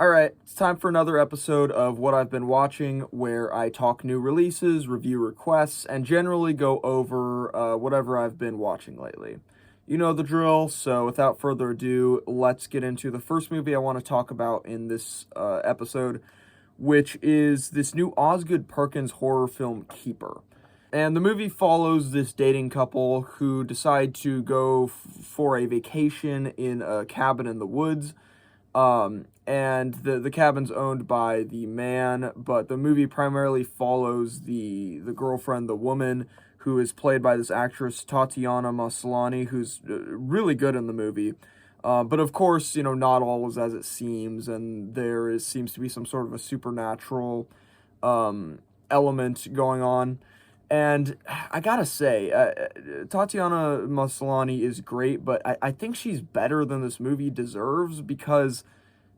Alright, it's time for another episode of What I've Been Watching, where I talk new releases, review requests, and generally go over whatever I've been watching lately. You know the drill, so without further ado, let's get into the first movie I want to talk about in this episode, which is this new Osgood Perkins horror film, Kepeer. And the movie follows this dating couple who decide to go for a vacation in a cabin in the woods. And the cabin's owned by the man, but the movie primarily follows the girlfriend, the woman, who is played by this actress, Tatiana Maslany, who's really good in the movie. But of course, you know, not all is as it seems, and seems to be some sort of a supernatural element going on. And I gotta say, Tatiana Maslany is great, but I think she's better than this movie deserves, because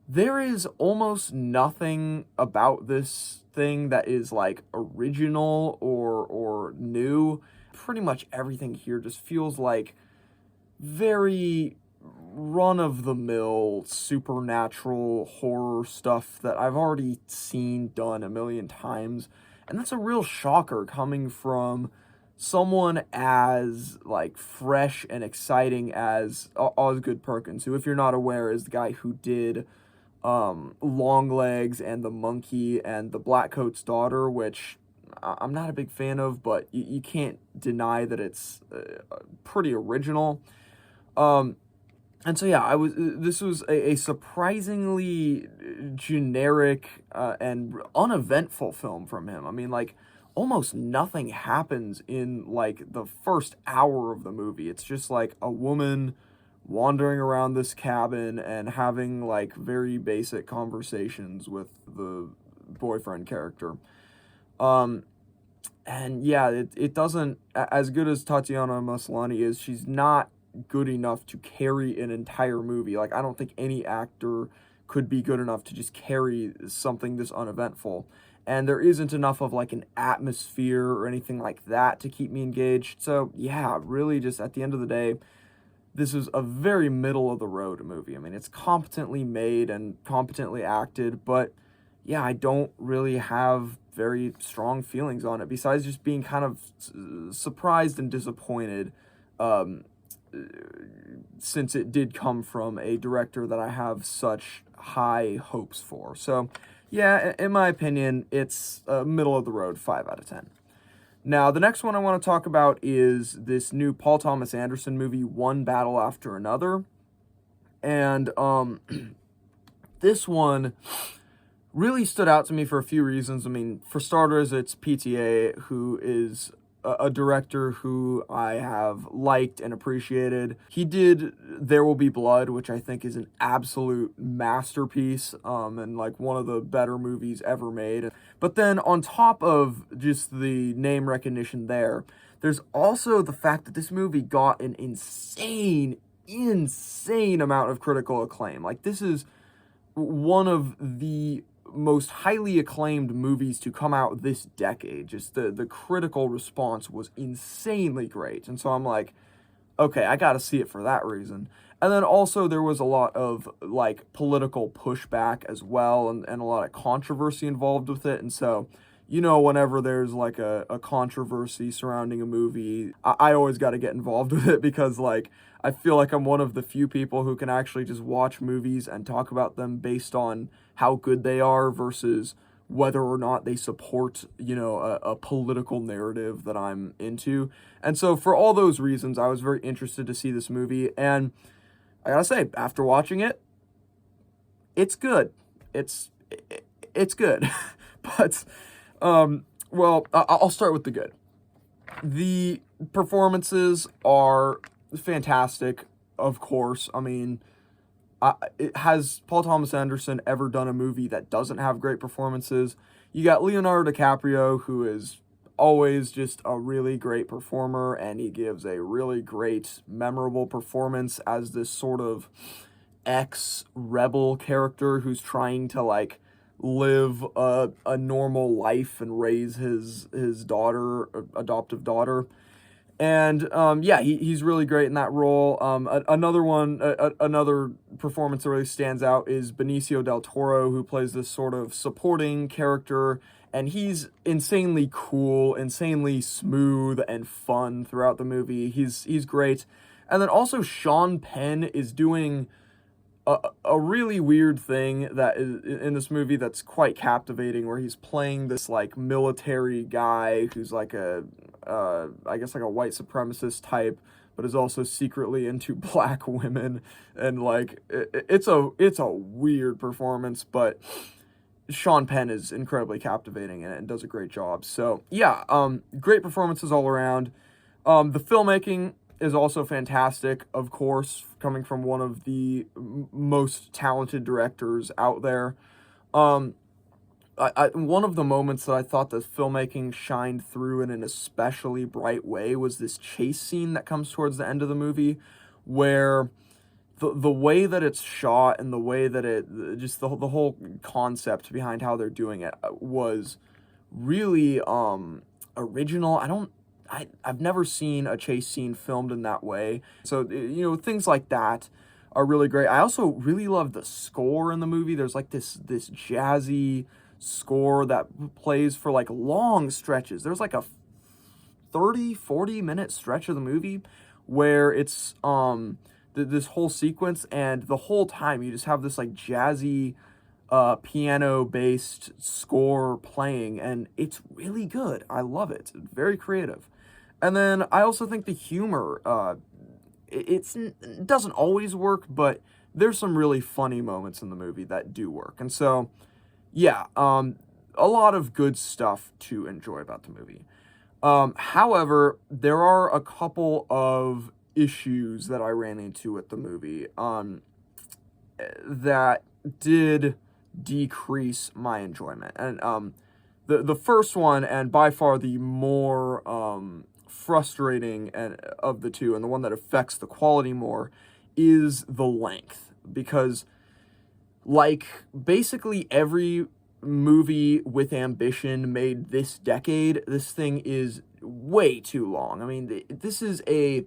there is almost nothing about this thing that is, like, original or new. Pretty much everything here just feels like very run-of-the-mill supernatural horror stuff that I've already seen done a million times. And that's a real shocker coming from someone as, like, fresh and exciting as Osgood Perkins, who, if you're not aware, is the guy who did Longlegs and The Monkey and The Blackcoat's Daughter, which I'm not a big fan of, but you can't deny that it's pretty original. And so yeah, this was a surprisingly generic and uneventful film from him. I mean, like, almost nothing happens in, like, the first hour of the movie. It's just, like, a woman wandering around this cabin and having, like, very basic conversations with the boyfriend character. And yeah, it doesn't, as good as Tatiana Maslany is, she's not good enough to carry an entire movie. Like, I don't think any actor could be good enough to just carry something this uneventful. And there isn't enough of, like, an atmosphere or anything like that to keep me engaged. So yeah, really, just at the end of the day, this is a very middle-of-the-road movie. I mean, it's competently made and competently acted, but yeah, I don't really have very strong feelings on it, besides just being kind of surprised and disappointed, since it did come from a director that I have such high hopes for. So yeah, in my opinion, it's a middle-of-the-road 5 out of 10. Now, the next one I want to talk about is this new Paul Thomas Anderson movie, One Battle After Another. And this one really stood out to me for a few reasons. I mean, for starters, it's PTA, who is a director who I have liked and appreciated. He did There Will Be Blood, which I think is an absolute masterpiece, and, like, one of the better movies ever made. But then on top of just the name recognition there's also the fact that this movie got an insane amount of critical acclaim. Like, this is one of the most highly acclaimed movies to come out this decade. Just the critical response was insanely great. And so I'm like, okay, I gotta see it for that reason. And then also there was a lot of, like, political pushback as well, and a lot of controversy involved with it. And so, you know, whenever there's, like, a controversy surrounding a movie, I always got to get involved with it, because, like, I feel like I'm one of the few people who can actually just watch movies and talk about them based on how good they are versus whether or not they support, you know, a political narrative that I'm into. And so for all those reasons, I was very interested to see this movie. And I gotta say, after watching it, it's good. It's good. But, well, I'll start with the good. The performances are fantastic, of course. I mean, has Paul Thomas Anderson ever done a movie that doesn't have great performances? You got Leonardo DiCaprio, who is always just a really great performer, and he gives a really great, memorable performance as this sort of ex-rebel character who's trying to, like, live a normal life and raise his daughter, adoptive daughter. And yeah, he's really great in that role. Another performance that really stands out is Benicio del Toro, who plays this sort of supporting character, and he's insanely cool, insanely smooth and fun throughout the movie. He's great. And then also Sean Penn is doing a really weird thing that is in this movie that's quite captivating, where he's playing this like military guy who's like I guess like a white supremacist type, but is also secretly into black women, and like it's a weird performance, but Sean Penn is incredibly captivating in it and does a great job. So yeah, great performances all around. The filmmaking is also fantastic, of course, coming from one of the most talented directors out there. Um, one of the moments that I thought the filmmaking shined through in an especially bright way was this chase scene that comes towards the end of the movie, where the way that it's shot and the way that it just the whole concept behind how they're doing it was really original. I've never seen a chase scene filmed in that way. So things like that are really great. I also really love the score in the movie. There's like this jazzy score that plays for like long stretches. There's like a 30-40 minute stretch of the movie where it's this whole sequence, and the whole time you just have this like jazzy piano based score playing, and it's really good. I love it. It's very creative. And then I also think the humor it doesn't always work, but there's some really funny moments in the movie that do work. And so yeah, a lot of good stuff to enjoy about the movie. However, there are a couple of issues that I ran into with the movie that did decrease my enjoyment. And the first one, and by far the more frustrating of the two, and the one that affects the quality more, is the length. Because like basically every movie with ambition made this decade, this thing is way too long. I mean, this is a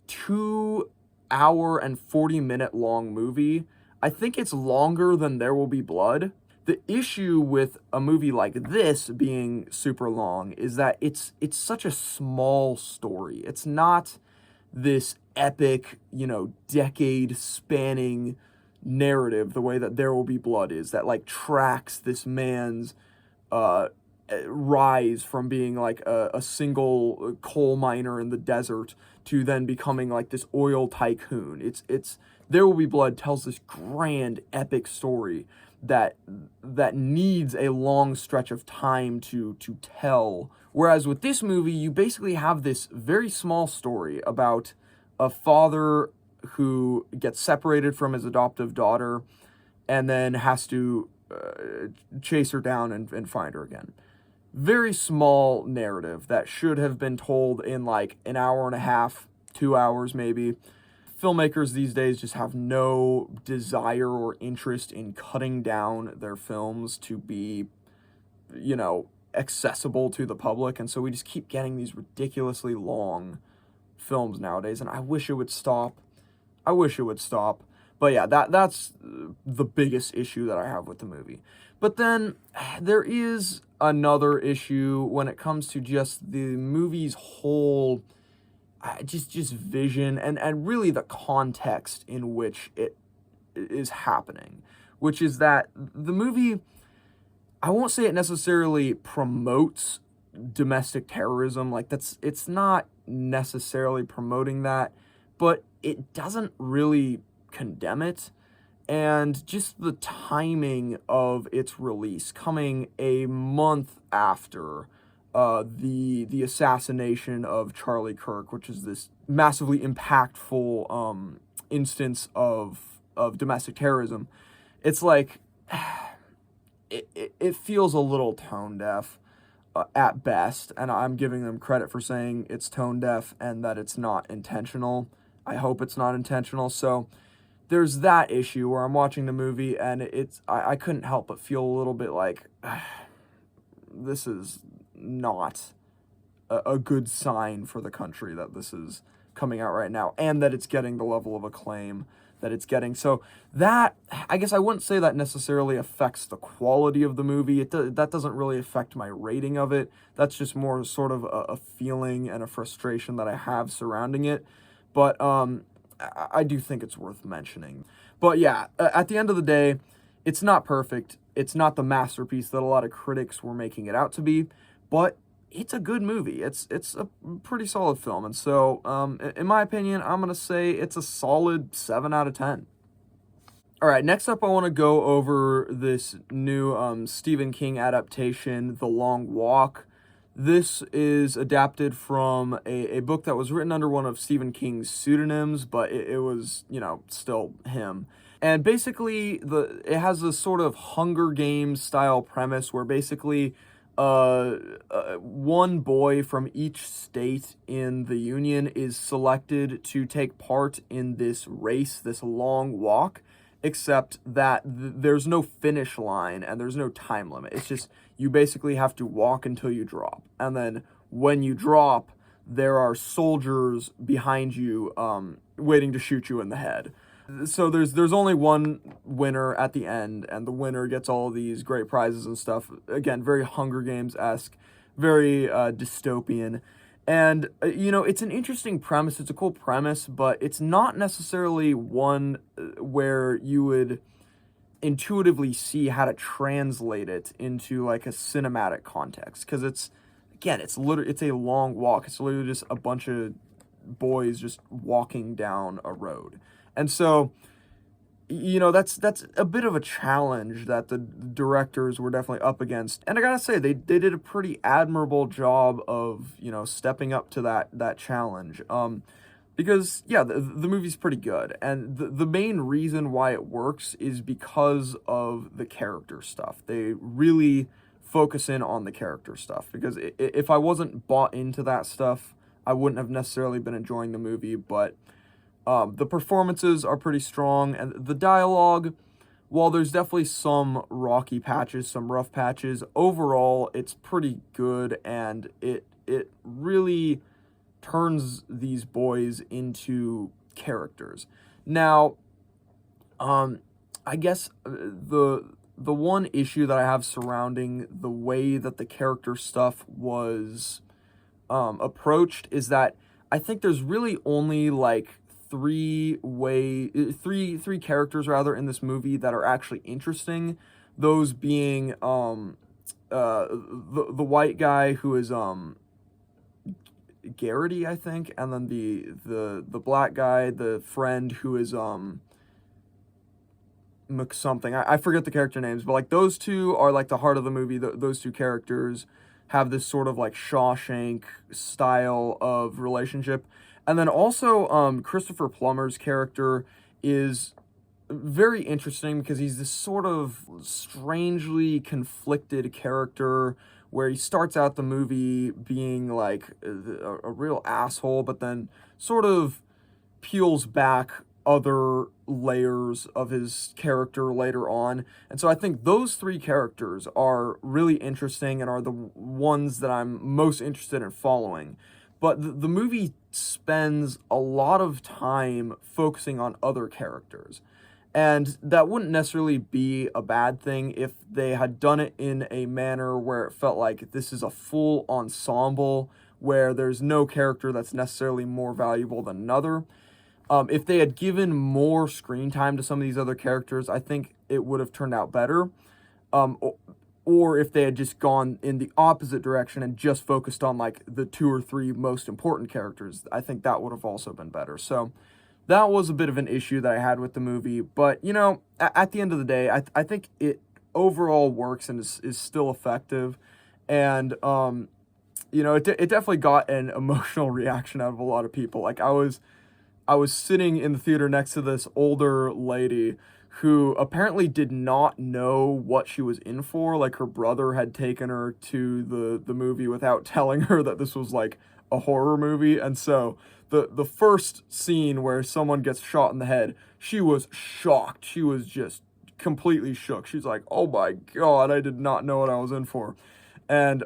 2 hour and 40 minute long movie. I think it's longer than There Will Be Blood. The issue with a movie like this being super long is that it's such a small story. It's not this epic, decade spanning narrative the way that There Will Be Blood is, that like tracks this man's rise from being like a single coal miner in the desert to then becoming like this oil tycoon. It's There Will Be Blood tells this grand epic story that needs a long stretch of time to tell. Whereas with this movie, you basically have this very small story about a father who gets separated from his adoptive daughter and then has to chase her down and find her again. Very small narrative that should have been told in like an hour and a half, 2 hours maybe. Filmmakers these days just have no desire or interest in cutting down their films to be, accessible to the public. And so we just keep getting these ridiculously long films nowadays, and I wish it would stop. But yeah, that's the biggest issue that I have with the movie. But then there is another issue when it comes to just the movie's whole just vision and really the context in which it is happening, which is that the movie, I won't say it necessarily promotes domestic terrorism. Like it's not necessarily promoting that, but it doesn't really condemn it. And just the timing of its release, coming a month after the assassination of Charlie Kirk, which is this massively impactful instance of domestic terrorism, it's like it feels a little tone deaf at best, and I'm giving them credit for saying it's tone deaf and that it's not intentional. I hope it's not intentional. So there's that issue where I'm watching the movie and I couldn't help but feel a little bit like this is not a good sign for the country that this is coming out right now, and that it's getting the level of acclaim that it's getting. So that, I guess I wouldn't say that necessarily affects the quality of the movie. That doesn't really affect my rating of it. That's just more sort of a feeling and a frustration that I have surrounding it. But I do think it's worth mentioning. But yeah, at the end of the day, it's not perfect. It's not the masterpiece that a lot of critics were making it out to be, but it's a good movie. It's a pretty solid film. And so, in my opinion, I'm going to say it's a solid 7 out of 10. All right, next up, I want to go over this new Stephen King adaptation, The Long Walk. This is adapted from a book that was written under one of Stephen King's pseudonyms, but it was, still him. And basically, it has this sort of Hunger Games style premise where basically one boy from each state in the Union is selected to take part in this race, this long walk, except that there's no finish line and there's no time limit. It's just you basically have to walk until you drop. And then when you drop, there are soldiers behind you waiting to shoot you in the head. So there's only one winner at the end, and the winner gets all these great prizes and stuff. Again, very Hunger Games-esque, very dystopian. And, it's an interesting premise. It's a cool premise, but it's not necessarily one where you would intuitively see how to translate it into, like, a cinematic context. Because it's a long walk. It's literally just a bunch of boys just walking down a road. And so, that's a bit of a challenge that the directors were definitely up against. And I gotta say, they did a pretty admirable job of, stepping up to that challenge. Because, yeah, the movie's pretty good. And the main reason why it works is because of the character stuff. They really focus in on the character stuff. Because if I wasn't bought into that stuff, I wouldn't have necessarily been enjoying the movie, but the performances are pretty strong, and the dialogue, while there's definitely some rocky patches, some rough patches, overall, it's pretty good, and it really turns these boys into characters. Now, I guess the one issue that I have surrounding the way that the character stuff was approached is that I think there's really only like three characters rather in this movie that are actually interesting. Those being the white guy who is Garrity, I think, and then the black guy, the friend who is something. I forget the character names, but like those two are like the heart of the movie. Those two characters have this sort of like Shawshank style of relationship. And then also Christopher Plummer's character is very interesting because he's this sort of strangely conflicted character where he starts out the movie being like a real asshole, but then sort of peels back other layers of his character later on. And so I think those three characters are really interesting and are the ones that I'm most interested in following. But the movie spends a lot of time focusing on other characters. And that wouldn't necessarily be a bad thing if they had done it in a manner where it felt like this is a full ensemble, where there's no character that's necessarily more valuable than another. If they had given more screen time to some of these other characters, I think it would have turned out better. Or if they had just gone in the opposite direction and just focused on like the 2 or 3 most important characters, I think that would have also been better. So that was a bit of an issue that I had with the movie. But, at the end of the day, I think it overall works and is still effective. And, it definitely got an emotional reaction out of a lot of people. Like I was sitting in the theater next to this older lady who apparently did not know what she was in for. Like her brother had taken her to the movie without telling her that this was like a horror movie. And so the first scene where someone gets shot in the head, she was shocked. She was just completely shook. She's like, "Oh my God, I did not know what I was in for." And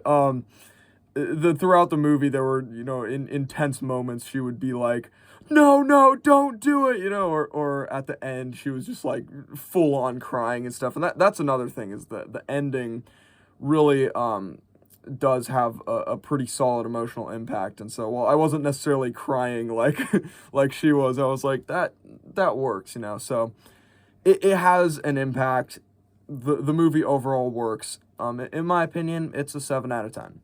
throughout the movie there were, in intense moments she would be like, no, no, don't do it, or at the end she was just like full on crying and stuff. And that's another thing, is the ending really does have a pretty solid emotional impact. And so, while I wasn't necessarily crying like like she was, I was like, that works. So it has an impact. The movie overall works. In my opinion, it's a 7 out of 10.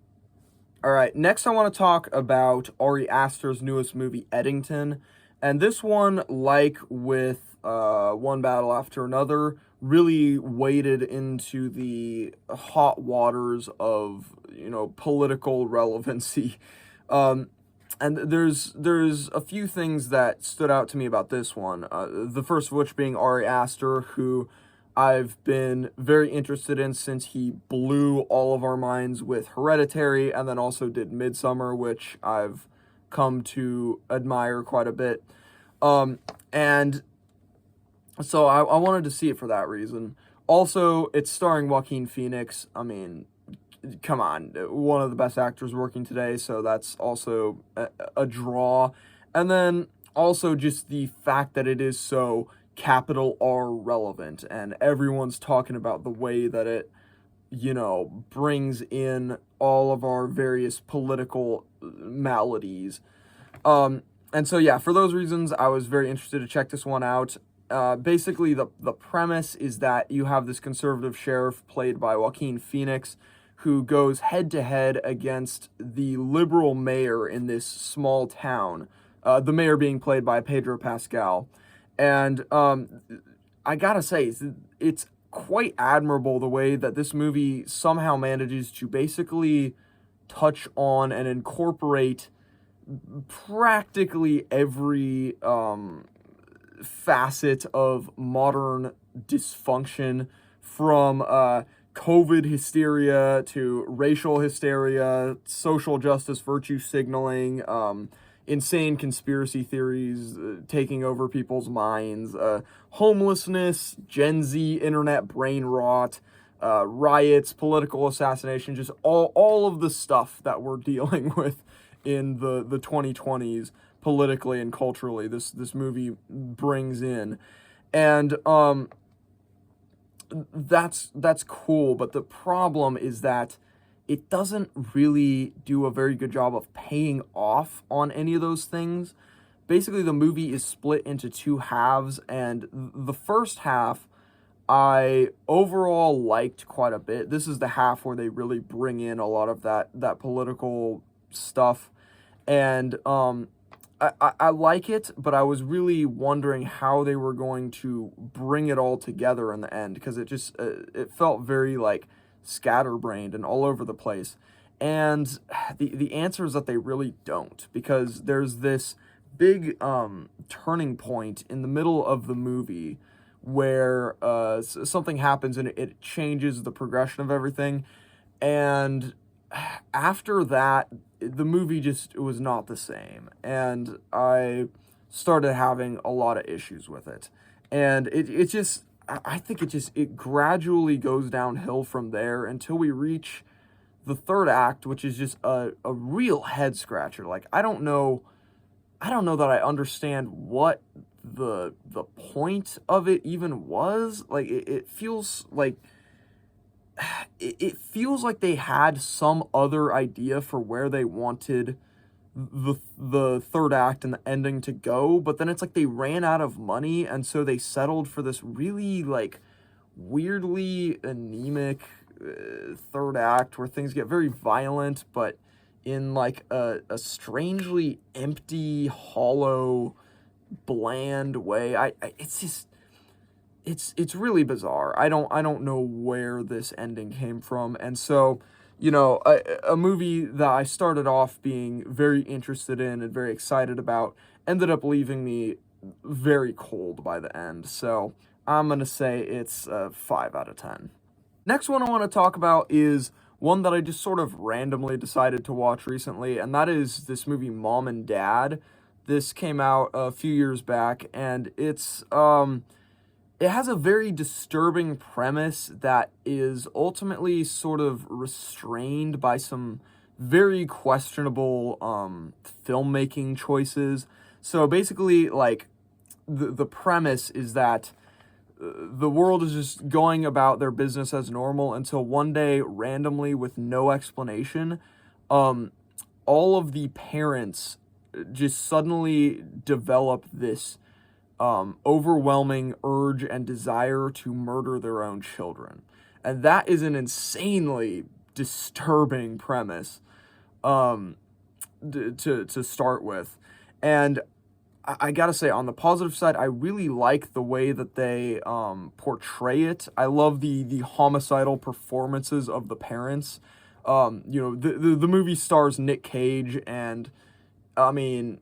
All right, next I want to talk about Ari Aster's newest movie, Eddington. And this one, like with One Battle After Another, really waded into the hot waters of, political relevancy. And there's a few things that stood out to me about this one. The first of which being Ari Aster, who I've been very interested in since he blew all of our minds with Hereditary, and then also did Midsummer, which I've come to admire quite a bit. And so I wanted to see it for that reason. Also, it's starring Joaquin Phoenix. I mean, come on, one of the best actors working today, so that's also a draw. And then also just the fact that it is so capital R relevant, and everyone's talking about the way that it, brings in all of our various political maladies. And so, yeah, for those reasons, I was very interested to check this one out. Basically, the premise is that you have this conservative sheriff played by Joaquin Phoenix, who goes head-to-head against the liberal mayor in this small town, the mayor being played by Pedro Pascal. And I gotta say, it's quite admirable the way that this movie somehow manages to basically touch on and incorporate practically every facet of modern dysfunction, from COVID hysteria to racial hysteria, social justice, virtue signaling, insane conspiracy theories taking over people's minds, homelessness, Gen Z internet brain rot, riots, political assassination, just all of the stuff that we're dealing with in the 2020s politically and culturally. This movie brings in. And that's cool, but the problem is that it doesn't really do a very good job of paying off on any of those things. Basically, the movie is split into two halves, and the first half I overall liked quite a bit. This is the half where they really bring in a lot of that political stuff, and I like it, but I was really wondering how they were going to bring it all together in the end, because it just it felt very like scatterbrained and all over the place. And the answer is that they really don't, because there's this big turning point in the middle of the movie where something happens and it changes the progression of everything. And after that, the movie just was not the same, and I started having a lot of issues with it. And it just, I think it gradually goes downhill from there until we reach the third act, which is just a real head scratcher. Like, I don't know that I understand what the point of it even was. Like, it feels like they had some other idea for where they wanted the third act and the ending to go, but then it's like they ran out of money, and so they settled for this really like weirdly anemic third act where things get very violent, but in like a strangely empty, hollow, bland way. It's just, it's really bizarre. I don't know where this ending came from. And so, a movie that I started off being very interested in and very excited about ended up leaving me very cold by the end. So I'm going to say it's a 5 out of 10. Next one I want to talk about is one that I just sort of randomly decided to watch recently, and that is this movie Mom and Dad. This came out a few years back, and it has a very disturbing premise that is ultimately sort of restrained by some very questionable filmmaking choices. So basically, like, the premise is that the world is just going about their business as normal until one day, randomly, with no explanation, um, all of the parents just suddenly develop this overwhelming urge and desire to murder their own children. And that is an insanely disturbing premise, um, to start with. And I gotta say, on the positive side, I really like the way that they portray it. I love the homicidal performances of the parents. The movie stars Nick Cage, and I mean,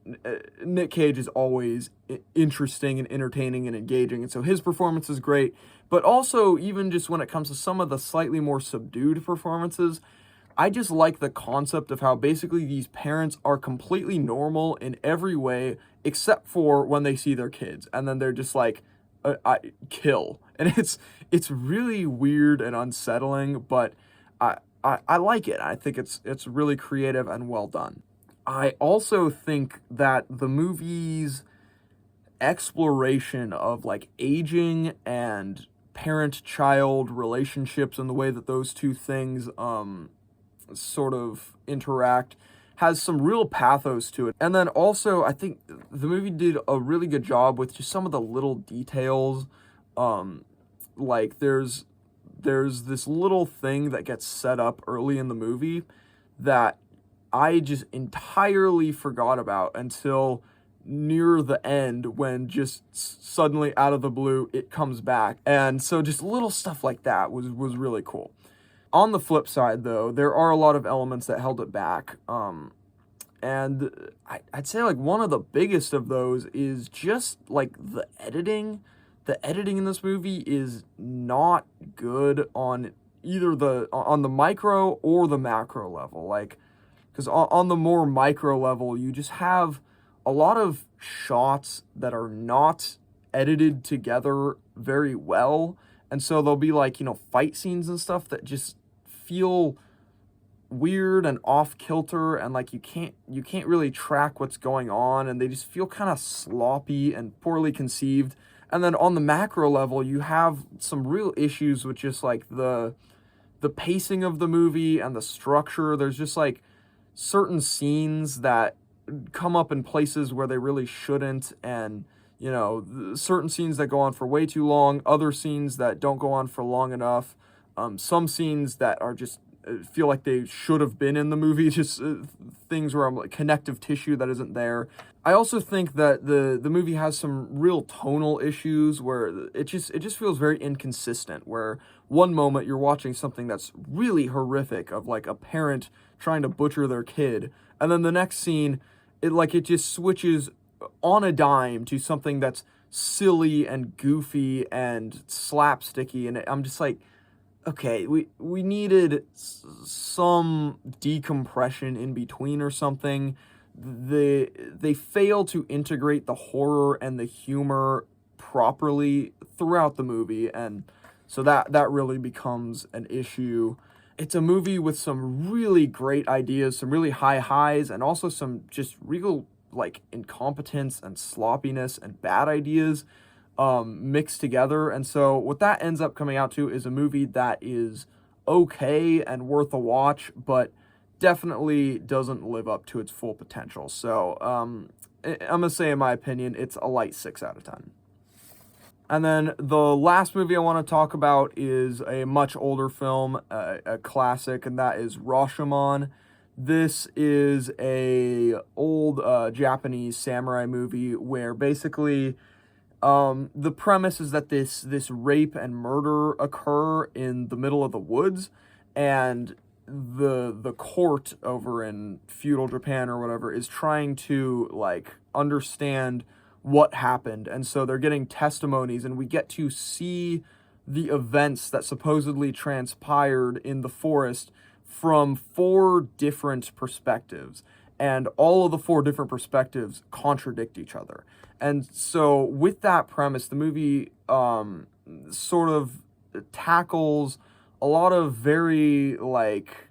Nick Cage is always interesting and entertaining and engaging, and so his performance is great. But also, even just when it comes to some of the slightly more subdued performances, I just like the concept of how basically these parents are completely normal in every way except for when they see their kids, and then they're just like, kill, and it's really weird and unsettling, but I like it. I think it's really creative and well done. I also think that the movie's exploration of like aging and parent-child relationships and the way that those two things sort of interact has some real pathos to it. And then also, I think the movie did a really good job with just some of the little details. Like there's this little thing that gets set up early in the movie that I just entirely forgot about until near the end, when just suddenly out of the blue it comes back. And so just little stuff like that was really cool. On the flip side, though, there are a lot of elements that held it back. And I'd say, like, one of the biggest of those is just, like, the editing. The editing in this movie is not good on either on the micro or the macro level. Like, because on the more micro level, you just have a lot of shots that are not edited together very well. And so there'll be, like, fight scenes and stuff that just feel weird and off kilter, and like you can't really track what's going on, and they just feel kind of sloppy and poorly conceived. And then on the macro level, you have some real issues with just like the pacing of the movie and the structure. There's just like certain scenes that come up in places where they really shouldn't, and certain scenes that go on for way too long, other scenes that don't go on for long enough, some scenes that are just feel like they should have been in the movie, just things where I'm like connective tissue that isn't there. I also think that the movie has some real tonal issues where it just feels very inconsistent, where one moment you're watching something that's really horrific of like a parent trying to butcher their kid, and then the next scene it just switches on a dime to something that's silly and goofy and slapsticky, and I'm just like, okay, we needed some decompression in between or something. They fail to integrate the horror and the humor properly throughout the movie, and so that really becomes an issue. It's a movie with some really great ideas, some really high highs, and also some just real like incompetence and sloppiness and bad ideas mixed together. And so what that ends up coming out to is a movie that is okay and worth a watch, but definitely doesn't live up to its full potential. So I'm gonna say, in my opinion, it's a light 6 out of 10. And then the last movie I want to talk about is a much older film, a classic, and that is Rashomon. This is a old Japanese samurai movie where basically the premise is that this rape and murder occur in the middle of the woods, and the court over in feudal Japan or whatever is trying to like understand what happened, and so they're getting testimonies, and we get to see the events that supposedly transpired in the forest from 4 different perspectives, and all of the 4 different perspectives contradict each other. And so with that premise, the movie sort of tackles a lot of very, like,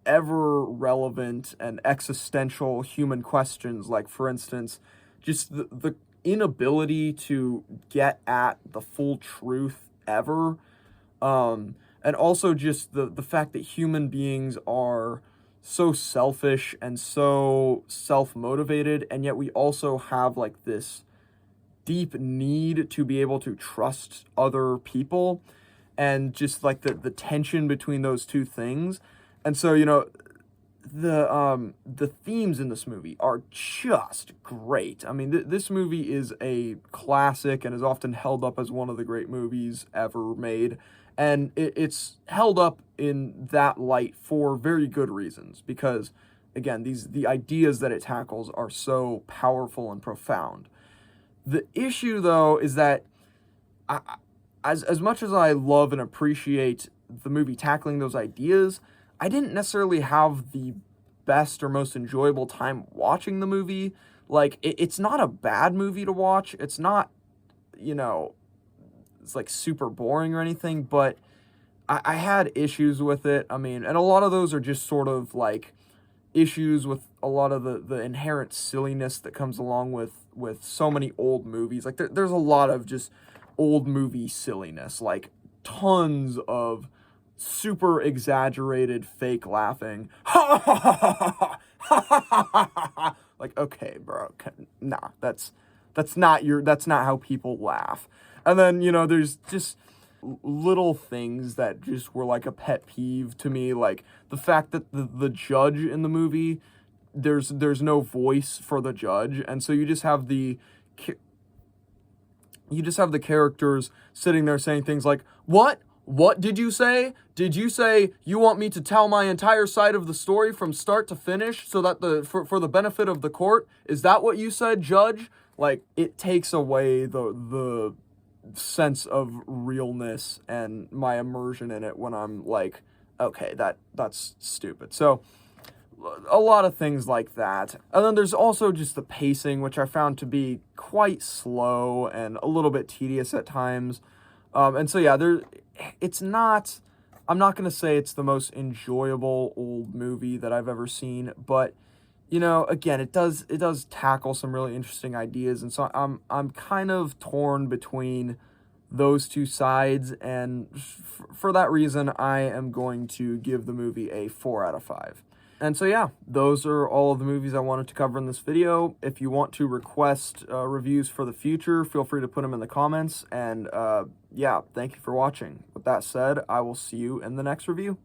ever relevant and existential human questions, like, for instance, just the inability to get at the full truth ever, and also just the fact that human beings are so selfish and so self-motivated, and yet we also have, like, this deep need to be able to trust other people, and just like the tension between those two things. And so, the themes in this movie are just great. I mean, this movie is a classic and is often held up as one of the great movies ever made, and it's held up in that light for very good reasons, because again, the ideas that it tackles are so powerful and profound. The issue, though, is that as much as I love and appreciate the movie tackling those ideas, I didn't necessarily have the best or most enjoyable time watching the movie. Like, it's not a bad movie to watch. It's not, it's like super boring or anything, but I had issues with it. I mean, and a lot of those are just sort of like issues with a lot of the inherent silliness that comes along with so many old movies. Like, there's a lot of just old movie silliness, like tons of super exaggerated fake laughing. Like, okay, bro, nah, that's not how people laugh. And then, there's just little things that just were like a pet peeve to me, like the fact that the judge in the movie, there's no voice for the judge, and so you just have the characters sitting there saying things like, what did you say? Did you say you want me to tell my entire side of the story from start to finish so that for the benefit of the court? Is that what you said, judge? Like, it takes away the sense of realness and my immersion in it when I'm like, okay, that's stupid. So a lot of things like that. And then there's also just the pacing, which I found to be quite slow and a little bit tedious at times. And so, yeah, I'm not going to say it's the most enjoyable old movie that I've ever seen, but, again, it does tackle some really interesting ideas. And so I'm kind of torn between those two sides. And for that reason, I am going to give the movie a 4 out of 5. And so, yeah, those are all of the movies I wanted to cover in this video. If you want to request reviews for the future, feel free to put them in the comments. And yeah, thank you for watching. With that said, I will see you in the next review.